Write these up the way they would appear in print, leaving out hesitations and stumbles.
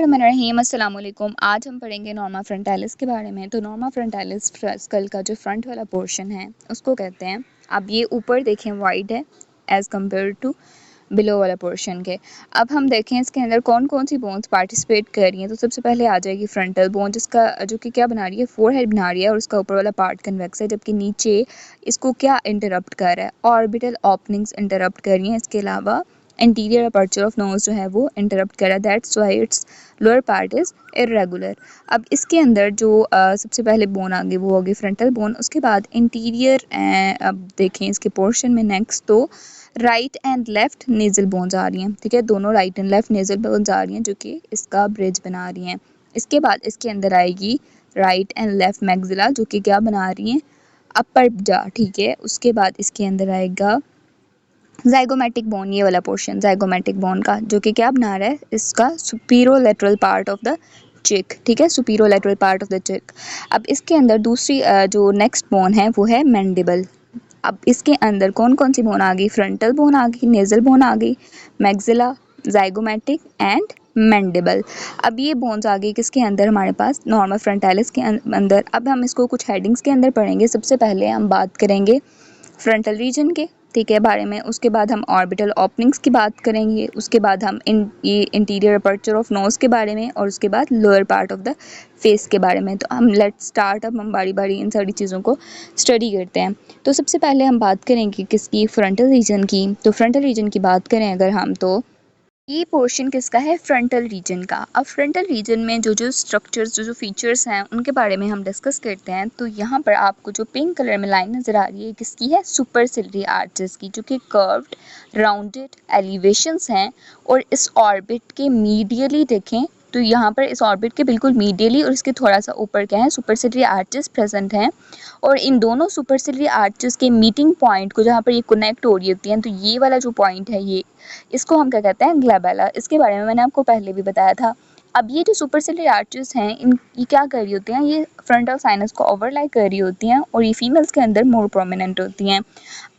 बिस्मिल्लाहिर्रहमानिर्रहीम अस्सलाम वालेकुम। आज हम पढ़ेंगे नॉर्मा फ्रंटालिस के बारे में। तो नॉर्मा फ्रंटालिस स्कल का जो फ्रंट वाला पोर्शन है उसको कहते हैं। अब ये ऊपर देखें वाइड है एज़ कम्पेयर टू बिलो वाला पोर्शन के। अब हम देखें इसके अंदर कौन कौन सी बोन्स पार्टिसिपेट कर रही हैं। तो सबसे पहले आ जाएगी फ्रंटल बोन, जिसका जो कि क्या बना रही है, फोरहेड बना रही है और उसका ऊपर वाला पार्ट कन्वेक्स है, जबकि नीचे इसको क्या इंटरप्ट कर रहा है, ऑर्बिटल ओपनिंग्स इंटरप्ट कर रही हैं। इसके अलावा इंटीरियर अपर्चर ऑफ नोज जो है वो इंटरप्ट कर रहा है, that's why it's lower part is irregular. अब इसके अंदर जो सबसे पहले बोन आ गई वो होगी फ्रंटल बोन। उसके बाद इंटीरियर, अब देखें इसके पोर्शन में नेक्स्ट तो right and left nasal bones आ रही हैं, ठीक है, दोनों right and left nasal bones आ रही हैं जो कि इसका ब्रिज बना रही हैं। इसके बाद इसके अंदर आएगी राइट एंड लेफ्ट मैक्सिला जो कि क्या बना रही हैं, अपर जा, ठीक है। उसके बाद इसके अंदर आएगा जाइगोमेटिक बोन, ये वाला पोर्शन जाइगोमेटिक बोन का, जो कि क्या बना रहा है, इसका सुपीरोलैटरल पार्ट ऑफ द चिक, ठीक है, सुपीरोलैटरल पार्ट ऑफ द चिक। अब इसके अंदर दूसरी जो नेक्स्ट बोन है वो है मैंडिबल। अब इसके अंदर कौन कौन सी बोन आ गई, फ्रंटल बोन आ गई, नेजल बोन आ गई, मैक्सिला, जाइगोमेटिक एंड मैंडिबल। अब ये बोन्स आ गई किसके अंदर, हमारे पास नॉर्मा फ्रंटालिस के अंदर। अब हम इसको कुछ हेडिंग्स के अंदर पढ़ेंगे। सबसे पहले हम बात करेंगे फ्रंटल रीजन के, ठीक है, बारे में। उसके बाद हम ऑर्बिटल ओपनिंग्स की बात करेंगे। उसके बाद हम ये इंटीरियर अपर्चर ऑफ नोज के बारे में, और उसके बाद lower part of the face के बारे में। तो हम लेट्स स्टार्ट, अब हम बारी बारी इन सारी चीज़ों को स्टडी करते हैं। तो सबसे पहले हम बात करेंगे किसकी, फ्रंटल रीजन की। तो फ्रंटल रीजन की बात करें अगर हम, तो ये पोर्शन किसका है, फ्रंटल रीजन का। अब फ्रंटल रीजन में जो जो स्ट्रक्चर्स, जो जो फीचर्स हैं उनके बारे में हम डिस्कस करते हैं। तो यहाँ पर आपको जो पिंक कलर में लाइन नज़र आ रही है किसकी है, सुपरसिलरी आर्चेस की, जो कि कर्व्ड राउंडेड एलिवेशंस हैं। और इस ऑर्बिट के मीडियली देखें तो यहाँ पर इस ऑर्बिट के बिल्कुल मीडियली और इसके थोड़ा सा ऊपर क्या है, सुपरसिलरी आर्चेस प्रेजेंट हैं। और इन दोनों सुपरसिलरी आर्चेस के मीटिंग पॉइंट को जहाँ पर ये कनेक्ट हो रही होती हैं, तो ये वाला जो पॉइंट है ये, इसको हम क्या कहते हैं, ग्लैबेला। इसके बारे में मैंने आपको पहले भी बताया था। अब ये जो सुपरसिलरी आर्चेस हैं ये क्या कर रही होती हैं, ये फ्रंटल साइनस को ओवरलाई कर रही होती हैं और ये फीमेल्स के अंदर मोर प्रोमिनेंट होती हैं।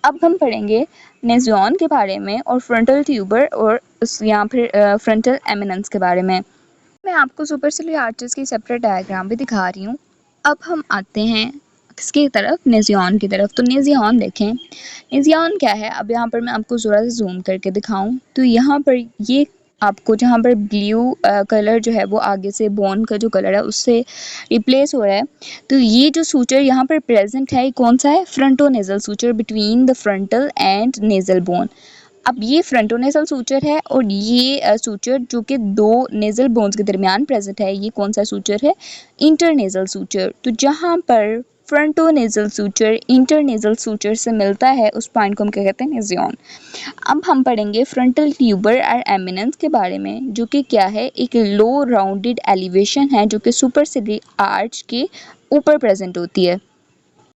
अब हम पढ़ेंगे नेजियन के बारे में और फ्रंटल ट्यूबर और यहाँ फिर फ्रंटल एमिनेंस के बारे में। मैं आपको सुपरसिलरी आर्चेस की सेपरेट डायग्राम भी दिखा रही हूँ। अब हम आते हैं किसकी तरफ, नेजियन की तरफ। तो नेजियन देखें, नेजियन क्या है। अब यहाँ पर मैं आपको ज़रा सा जूम करके दिखाऊं तो यहाँ पर ये आपको जहाँ पर ब्लू कलर जो है वो आगे से बोन का जो कलर है उससे रिप्लेस हो रहा है। तो ये जो सूचर यहाँ पर प्रेजेंट है, ये कौन सा है, frontonasal suture between the frontal and nasal bone. अब ये फ्रंटोनेजल सूचर है और ये सूचर जो कि दो नेजल बोन्स के दरमियान प्रेजेंट है, ये कौन सा सूचर है, इंटरनेजल सूचर। तो जहाँ पर फ्रंटोनेजल सूचर इंटरनेजल सूचर से मिलता है उस पॉइंट को हम क्या कहते हैं, नेजियन। अब हम पढ़ेंगे फ्रंटल ट्यूबर और एमिनेंस के बारे में, जो कि क्या है, एक लो राउंडेड एलिवेशन है जो कि सुपरसिलरी आर्च के ऊपर प्रेजेंट होती है।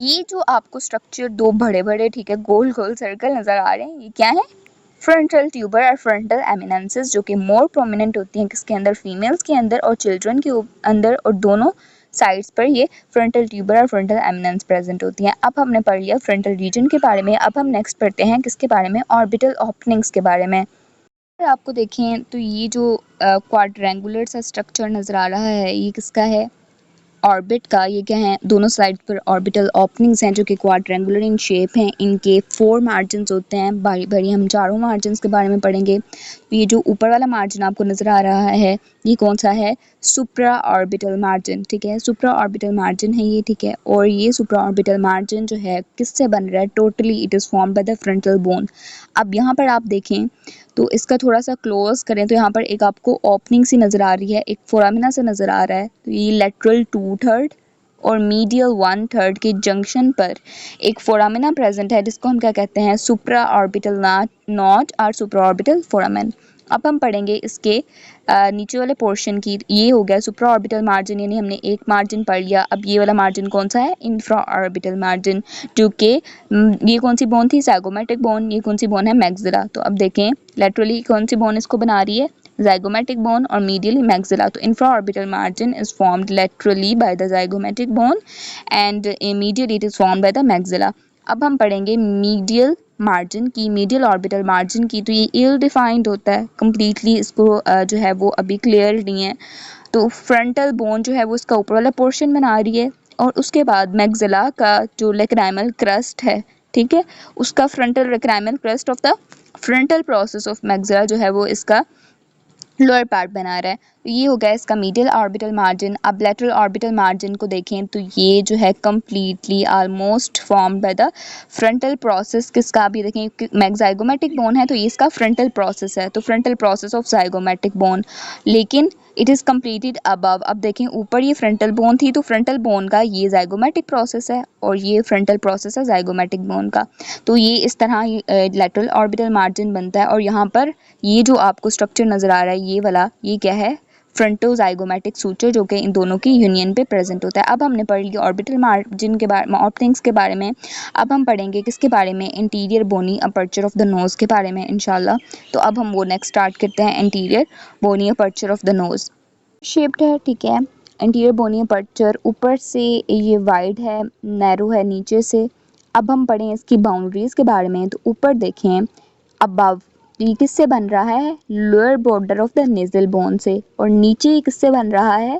ये जो आपको स्ट्रक्चर दो बड़े बड़े, ठीक है, गोल गोल सर्कल नज़र आ रहे हैं, ये क्या है, फ्रंटल ट्यूबर और फ्रंटल एमिनेंसेस, जो कि मोर प्रोमिनेंट होती हैं किसके अंदर, फीमेल्स के अंदर और चिल्ड्रन के अंदर, और दोनों साइड्स पर ये फ्रंटल ट्यूबर और फ्रंटल एमिनेंस प्रेजेंट होती हैं। अब हमने पढ़ लिया फ्रंटल रीजन के बारे में। अब हम नेक्स्ट पढ़ते हैं किसके बारे में, ऑर्बिटल ओपनिंग्स के बारे में। अगर आपको देखें तो ये जो क्वाड्रेंगुलर सा स्ट्रक्चर नज़र आ रहा है ये किसका है, ऑर्बिट का। ये क्या है, दोनों साइड पर ऑर्बिटल ओपनिंग्स हैं जो कि क्वाड्रेंगुलर इन शेप हैं। इनके 4 मार्जिन्स होते हैं, बारी बारी हम चारों मार्जिन्स के बारे में पढ़ेंगे। ये जो ऊपर वाला मार्जिन आपको नज़र आ रहा है ये कौन सा है, सुप्रा ऑर्बिटल मार्जिन, ठीक है, सुप्रा ऑर्बिटल मार्जिन है ये, ठीक है। और ये सुप्रा ऑर्बिटल मार्जिन जो है किससे बन रहा है, totally it is formed by the frontal bone. अब यहाँ पर आप देखें तो इसका थोड़ा सा क्लोज करें तो यहाँ पर एक आपको ओपनिंग सी नज़र आ रही है, एक फोरामिना से नज़र आ रहा है। तो ये लेटरल 2/3 और मीडियल 1/3 के जंक्शन पर एक फोरामिना प्रेजेंट है जिसको हम क्या कहते हैं, सुप्रा ऑर्बिटल नॉट और सुप्रा ऑर्बिटल फोरामेन। अब हम पढ़ेंगे इसके नीचे वाले पोर्शन की। ये हो गया सुप्रा ऑर्बिटल मार्जिन, यानी हमने एक मार्जिन पढ़ लिया। अब ये वाला मार्जिन कौन सा है, इंफ्रा ऑर्बिटल मार्जिन, जो कि ये कौन सी बोन थी, ज़ाइगोमेटिक बोन। ये कौन सी बोन है, मैक्सिला। तो अब देखें लेटरली कौन सी बोन इसको बना रही है, zygomatic bone और medially maxilla. तो infraorbital margin is formed laterally by the zygomatic bone and medially it is formed by the maxilla. अब हम पढ़ेंगे medial मार्जिन की, मीडियल ऑर्बिटल मार्जिन की, तो ये इल डिफाइंड होता है कम्प्लीटली, इसको जो है वो अभी क्लियर नहीं है। तो फ्रंटल बोन जो है वो इसका ऊपर वाला पोर्शन बना रही है, और उसके बाद मैग्जिला का जो लेक्राइमल क्रस्ट है, ठीक है, उसका frontal lacrimal crust of the frontal process of maxilla जो है वो इसका लोअर पार्ट बना रहा है। तो ये हो गया इसका मीडियल ऑर्बिटल मार्जिन। अब लेटरल ऑर्बिटल मार्जिन को देखें तो ये जो है completely almost form by the frontal process किसका, अभी देखें मैग्जाइगोमेटिक बोन है तो ये इसका फ्रंटल प्रोसेस है, तो frontal process of zygomatic bone, लेकिन इट इज़ कम्प्लीटेड अबव। अब देखें ऊपर ये फ्रंटल बोन थी, तो फ्रंटल बोन का ये जाइगोमेटिक प्रोसेस है और ये फ्रंटल प्रोसेस है जाइगोमेटिक बोन का। तो ये इस तरह लेटरल ऑर्बिटल मार्जिन बनता है, और यहाँ पर ये जो आपको स्ट्रक्चर नज़र आ रहा है ये वाला, ये क्या है, फ्रंटोजाइगोमेटिक सूचर, जो कि इन दोनों की यूनियन पे प्रेजेंट होता है। अब हमने पढ़ लिया ऑर्बिटल मार्जिन के बारे में, ऑप्टिक्स के बारे में। अब हम पढ़ेंगे किसके बारे में, interior bony aperture of the nose के बारे में इंशाल्लाह। तो अब हम वो नेक्स्ट स्टार्ट करते हैं, interior bony aperture of the nose. Shaped है, ठीक है, इंटीरियर बोनी अपर्चर ऊपर से ये वाइड है, नैरो है नीचे से। अब हम पढ़ें इसकी बाउंड्रीज के बारे में, तो ऊपर देखें अबव ये किससे बन रहा है, lower border of the nasal bone से, और नीचे ये किससे बन रहा है,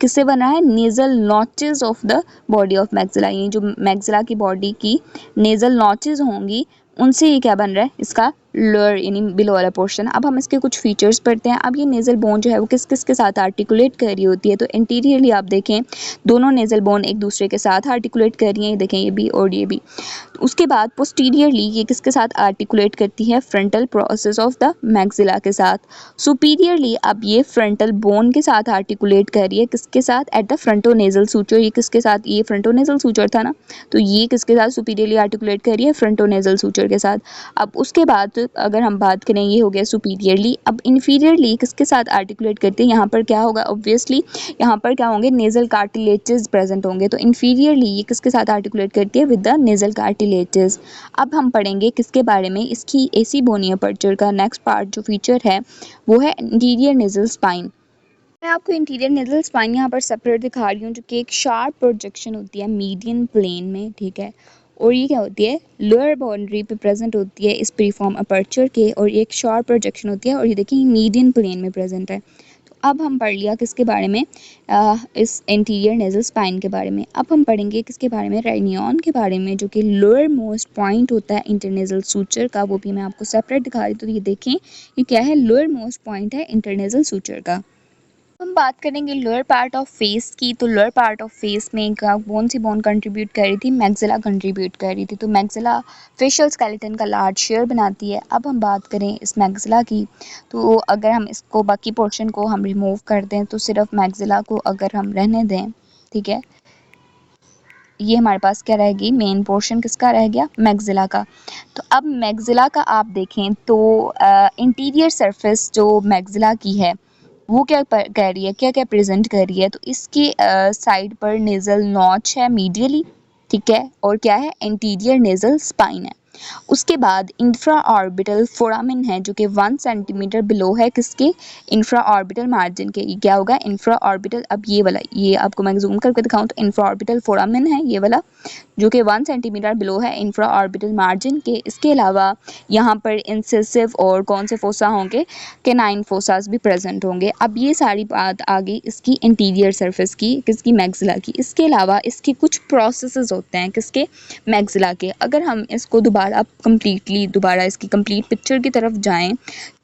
किससे बना है, nasal notches of the body of maxilla. ये जो मैग्जिला की बॉडी की नेजल नॉचेस होंगी उनसे ये क्या बन रहा है, इसका लोअर यानी बिलो वाला पोर्शन। अब हम इसके कुछ फीचर्स पढ़ते हैं। अब ये नेजल बोन जो है वो किस किस के साथ आर्टिकुलेट कर रही होती है, तो इंटीरियरली आप देखें दोनों नेजल बोन एक दूसरे के साथ आर्टिकुलेट कर रही हैं, ये देखें ये भी और ये भी। उसके बाद पोस्टीरियरली ये किसके साथ आर्टिकुलेट करती है, frontal process of the maxilla के साथ। सुपीरियरली अब ये फ्रंटल बोन के साथ आर्टिकुलेट कर रही है, किसके साथ, एट द फ्रंटोनेजल सूचर। ये किसके साथ, ये फ्रंटोनेजल सूचर था ना, तो ये किसके साथ सुपीरियरली आर्टिकुलेट कर रही है, फ्रंटोनेजल सूचर के साथ। अब उसके बाद अगर हम बात करें, ये हो गया सुपीरियरली। अब इन्फीरियरली किसके साथ आर्टिकुलेट करते हैं, यहाँ पर क्या होगा, ऑब्वियसली यहाँ पर क्या होंगे, नेजल कार्टिलेजेस प्रेजेंट होंगे, तो इन्फीरियरली ये किसके साथ आर्टिकुलेट करती है, विद द नेजल कार्टिलेजेस। अब हम पढ़ेंगे किसके बारे में, इसकी एसी बोनी अपर्चर का नेक्स्ट पार्ट जो फीचर है वो है इंटीरियर नेजल स्पाइन। मैं आपको इंटीरियर नेजल स्पाइन यहाँ पर सेपरेट दिखा रही हूँ, जो कि एक शार्प प्रोजेक्शन होती है मीडियन प्लेन में, ठीक है, और ये क्या होती है, लोअर बाउंड्री पे प्रेजेंट होती है इस प्रीफॉर्म अपर्चर के, और ये एक शार्प प्रोजेक्शन होती है, और ये देखिए मीडियन प्लेन में प्रेजेंट है। तो अब हम पढ़ लिया किसके बारे में, इस इंटीरियर नेजल स्पाइन के बारे में। अब हम पढ़ेंगे किसके बारे में, रेनियन के बारे में, जो कि लोअर मोस्ट पॉइंट होता है इंटरनेजल सूचर का, वो भी मैं आपको सेपरेट दिखा रही हूँ। तो ये देखें ये क्या है, लोअर मोस्ट पॉइंट है इंटरनेजल सूचर का। हम बात करेंगे लोअर पार्ट ऑफ फेस की, तो लोअर पार्ट ऑफ फेस में कौन सी बोन कंट्रीब्यूट कर रही थी, मैग्जिला कंट्रीब्यूट कर रही थी। तो मैग्जिला फेशियल स्केलेटन का लार्ज शेयर बनाती है। अब हम बात करें इस मैग्जिला की, तो अगर हम इसको बाकी पोर्शन को हम रिमूव कर दें, तो सिर्फ मैग्जिला को अगर हम रहने दें, ठीक है, ये हमारे पास क्या रहेगी, मेन पोर्शन किसका रह गया, मैग्जिला का। तो अब मैग्जिला का आप देखें तो इंटीरियर सरफेस जो मैग्जिला की है वो क्या कह रही है, क्या क्या प्रेजेंट कर रही है, तो इसके साइड पर नेजल नॉच है मीडियली, ठीक है, और क्या है, इंटीरियर नेजल स्पाइन है। उसके बाद इंफ्रा ऑर्बिटल फोरामिन है, जो कि 1 सेंटीमीटर बिलो है किसके, इंफ्रा ऑर्बिटल मार्जिन के। ये क्या होगा, इंफ्रा ऑर्बिटल, अब ये वाला, ये आपको मैं जूम करके दिखाऊं तो इंफ्रा ऑर्बिटल फोरामिन है ये वाला, जो कि 1 सेंटीमीटर बिलो है इंफ्रा ऑर्बिटल मार्जिन के। इसके अलावा यहाँ पर इंसेसिव और कौन से फोसा होंगे, केनाइन फोसास भी प्रेजेंट होंगे। अब ये सारी बात आ गई इसकी इंटीरियर सरफेस की, किसकी, मैग्जिला की। इसके अलावा इसके कुछ प्रोसेसेस होते हैं किसके, मैग्जिला के। अगर हम इसको दोबारा इसकी कंप्लीट पिक्चर की तरफ जाएं,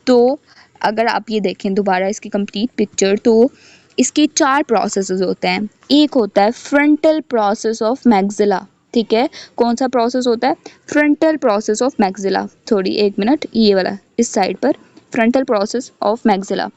तो अगर आप ये देखें दोबारा इसकी कंप्लीट पिक्चर, तो इसके 4 प्रोसेसेस होते हैं। एक होता है फ्रंटल प्रोसेस ऑफ मैग्जिला, ठीक है, कौन सा प्रोसेस होता है, फ्रंटल प्रोसेस ऑफ मैग्जिला। थोड़ी एक मिनट, ये वाला इस साइड पर फ्रंटल प्रोसेस ऑफ मैग्जिला।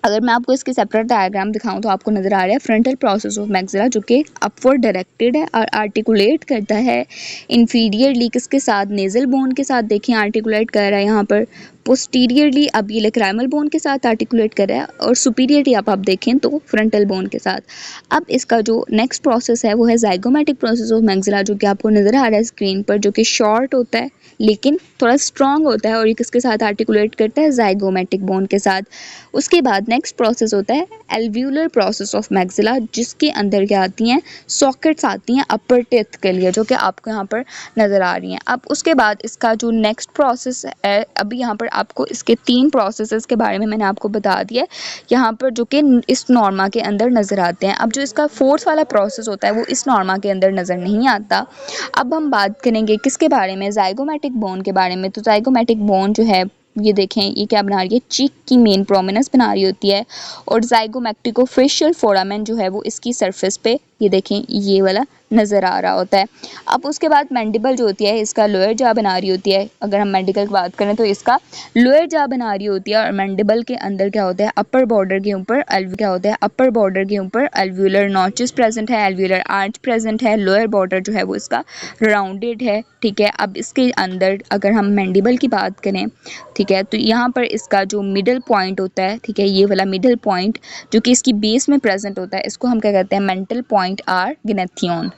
अगर मैं आपको इसके सेपरेट डायग्राम दिखाऊं तो आपको नज़र आ रहा है फ्रंटल प्रोसेस ऑफ मैग्जिला, जो कि अपवर्ड डायरेक्टेड है और आर्टिकुलेट करता है इन्फीरियरली किसके साथ, नेजल बोन के साथ। देखें आर्टिकुलेट कर रहा है यहाँ पर। पोस्टीरियरली अब ये लेक्राइमल बोन के साथ आर्टिकुलेट कर रहा है, और सुपीरियरली आप देखें तो फ्रंटल बोन के साथ। अब इसका जो नेक्स्ट प्रोसेस है वो है जाइगोमेटिक प्रोसेस ऑफ मैग्जिला, जो कि आपको नज़र आ रहा है स्क्रीन पर, जो कि शॉर्ट होता है लेकिन थोड़ा स्ट्रॉन्ग होता है और ये किसके साथ आर्टिकुलेट करता है, जाइगोमेटिक बोन के साथ। उसके बाद नेक्स्ट प्रोसेस होता है एल्व्यूलर प्रोसेस ऑफ मैक्सिला, जिसके अंदर क्या आती हैं, सॉकेट्स आती हैं अपर टेथ के लिए, जो कि आपको यहाँ पर नज़र आ रही हैं। अब उसके बाद इसका जो नेक्स्ट प्रोसेस है, अभी यहाँ पर आपको इसके 3 प्रोसेसेस के बारे में मैंने आपको बता दिया है यहाँ पर, जो कि इस नॉर्मा के अंदर नज़र आते हैं। अब जो इसका फोर्थ वाला प्रोसेस होता है वो इस नॉर्मा के अंदर नज़र नहीं आता। अब हम बात करेंगे किसके बारे में, जाइगोमेटिक बोन के बारे में। तो जाइगोमेटिक बोन जो है, ये देखें ये क्या बना रही है, चीक की मेन प्रोमिनेंस बना रही होती है, और जाइगोमेक्टिकोफेशियल फोरामेन जो है वो इसकी सरफेस पे, ये देखें ये वाला नज़र आ रहा होता है। अब उसके बाद मैंडिबल जो होती है इसका लोअर जा बना रही होती है। अगर हम मैंडिबल की बात करें तो इसका लोअर जा बना रही होती है, और मैंडिबल के अंदर क्या होता है, अपर बॉर्डर के ऊपर क्या होता है, अपर बॉर्डर के ऊपर एल्व्यूलर नॉचेस प्रेजेंट है, एल्व्यूलर आर्च प्रेजेंट है, लोअर बॉर्डर जो है वो इसका राउंडेड है, ठीक है। अब इसके अंदर अगर हम मैंडिबल की बात करें, ठीक है, तो यहाँ पर इसका जो मिडल पॉइंट होता है, ठीक है, ये वाला मिडल पॉइंट जो कि इसकी बेस में प्रेजेंट होता है, इसको हम क्या कहते हैं, मेंटल पॉइंट आर ग्नेथियन,